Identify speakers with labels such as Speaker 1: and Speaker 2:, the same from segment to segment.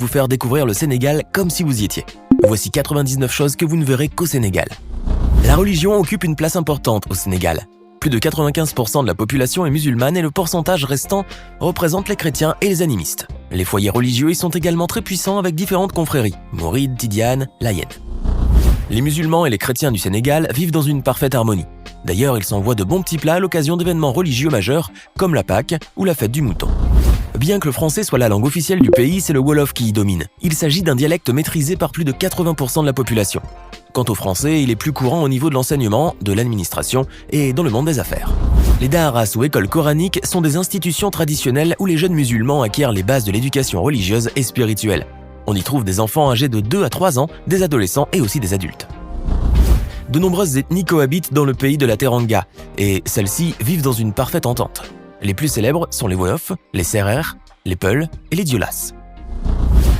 Speaker 1: vous faire découvrir le Sénégal comme si vous y étiez. Voici 99 choses que vous ne verrez qu'au Sénégal. La religion occupe une place importante au Sénégal. Plus de 95% de la population est musulmane et le pourcentage restant représente les chrétiens et les animistes. Les foyers religieux y sont également très puissants avec différentes confréries, mourides, tidianes, layènes. Les musulmans et les chrétiens du Sénégal vivent dans une parfaite harmonie. D'ailleurs, ils s'envoient de bons petits plats à l'occasion d'événements religieux majeurs comme la Pâque ou la fête du mouton. Bien que le français soit la langue officielle du pays, c'est le Wolof qui y domine. Il s'agit d'un dialecte maîtrisé par plus de 80% de la population. Quant au français, il est plus courant au niveau de l'enseignement, de l'administration et dans le monde des affaires. Les daharas ou écoles coraniques sont des institutions traditionnelles où les jeunes musulmans acquièrent les bases de l'éducation religieuse et spirituelle. On y trouve des enfants âgés de 2 à 3 ans, des adolescents et aussi des adultes. De nombreuses ethnies cohabitent dans le pays de la Teranga et celles-ci vivent dans une parfaite entente. Les plus célèbres sont les Wolofs, les Sérères, les Peuls et les Diolas.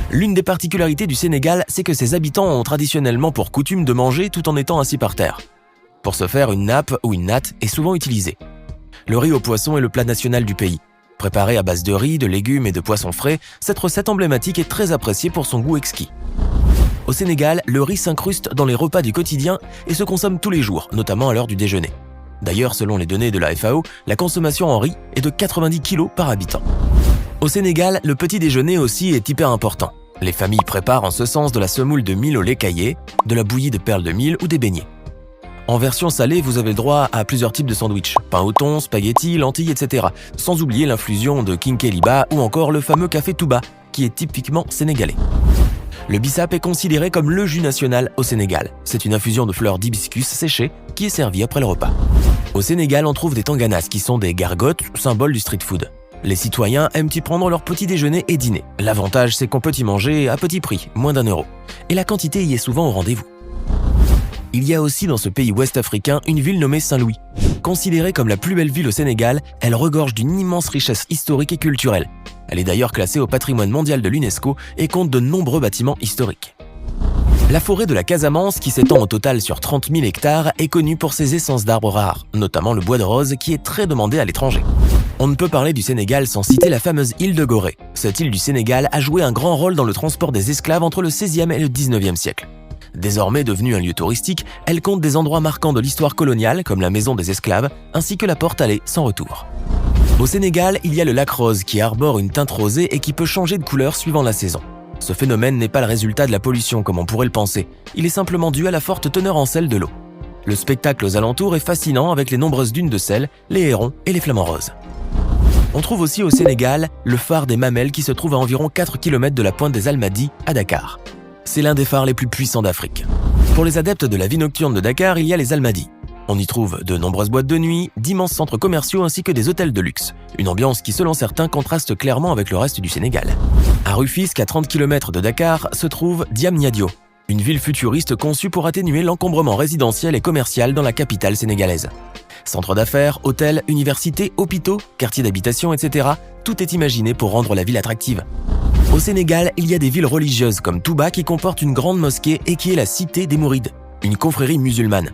Speaker 1: L'une des particularités du Sénégal, c'est que ses habitants ont traditionnellement pour coutume de manger tout en étant assis par terre. Pour ce faire, une nappe ou une natte est souvent utilisée. Le riz au poisson est le plat national du pays. Préparé à base de riz, de légumes et de poissons frais, cette recette emblématique est très appréciée pour son goût exquis. Au Sénégal, le riz s'incruste dans les repas du quotidien et se consomme tous les jours, notamment à l'heure du déjeuner. D'ailleurs, selon les données de la FAO, la consommation en riz est de 90 kg par habitant. Au Sénégal, le petit déjeuner aussi est hyper important. Les familles préparent en ce sens de la semoule de mil au lait caillé, de la bouillie de perles de mil ou des beignets. En version salée, vous avez le droit à plusieurs types de sandwichs, pain au thon, spaghettis, lentilles, etc. Sans oublier l'infusion de kinkeliba ou encore le fameux café Touba, qui est typiquement sénégalais. Le bissap est considéré comme le jus national au Sénégal. C'est une infusion de fleurs d'hibiscus séchées qui est servie après le repas. Au Sénégal, on trouve des tanganas qui sont des gargotes, symboles du street food. Les citoyens aiment y prendre leur petit déjeuner et dîner. L'avantage, c'est qu'on peut y manger à petit prix, moins d'1 €. Et la quantité y est souvent au rendez-vous. Il y a aussi dans ce pays ouest-africain une ville nommée Saint-Louis. Considérée comme la plus belle ville au Sénégal, elle regorge d'une immense richesse historique et culturelle. Elle est d'ailleurs classée au patrimoine mondial de l'UNESCO et compte de nombreux bâtiments historiques. La forêt de la Casamance, qui s'étend au total sur 30 000 hectares, est connue pour ses essences d'arbres rares, notamment le bois de rose qui est très demandé à l'étranger. On ne peut parler du Sénégal sans citer la fameuse île de Gorée. Cette île du Sénégal a joué un grand rôle dans le transport des esclaves entre le XVIe et le XIXe siècle. Désormais devenue un lieu touristique, elle compte des endroits marquants de l'histoire coloniale, comme la maison des esclaves, ainsi que la porte allée sans retour. Au Sénégal, il y a le lac Rose qui arbore une teinte rosée et qui peut changer de couleur suivant la saison. Ce phénomène n'est pas le résultat de la pollution comme on pourrait le penser, il est simplement dû à la forte teneur en sel de l'eau. Le spectacle aux alentours est fascinant avec les nombreuses dunes de sel, les hérons et les flamants roses. On trouve aussi au Sénégal le phare des Mamelles qui se trouve à environ 4 km de la pointe des Almadies à Dakar. C'est l'un des phares les plus puissants d'Afrique. Pour les adeptes de la vie nocturne de Dakar, il y a les Almadies. On y trouve de nombreuses boîtes de nuit, d'immenses centres commerciaux ainsi que des hôtels de luxe. Une ambiance qui, selon certains, contraste clairement avec le reste du Sénégal. À Rufisque, à 30 km de Dakar, se trouve Diamniadio, une ville futuriste conçue pour atténuer l'encombrement résidentiel et commercial dans la capitale sénégalaise. Centres d'affaires, hôtels, universités, hôpitaux, quartiers d'habitation, etc. Tout est imaginé pour rendre la ville attractive. Au Sénégal, il y a des villes religieuses comme Touba qui comporte une grande mosquée et qui est la cité des Mourides, une confrérie musulmane.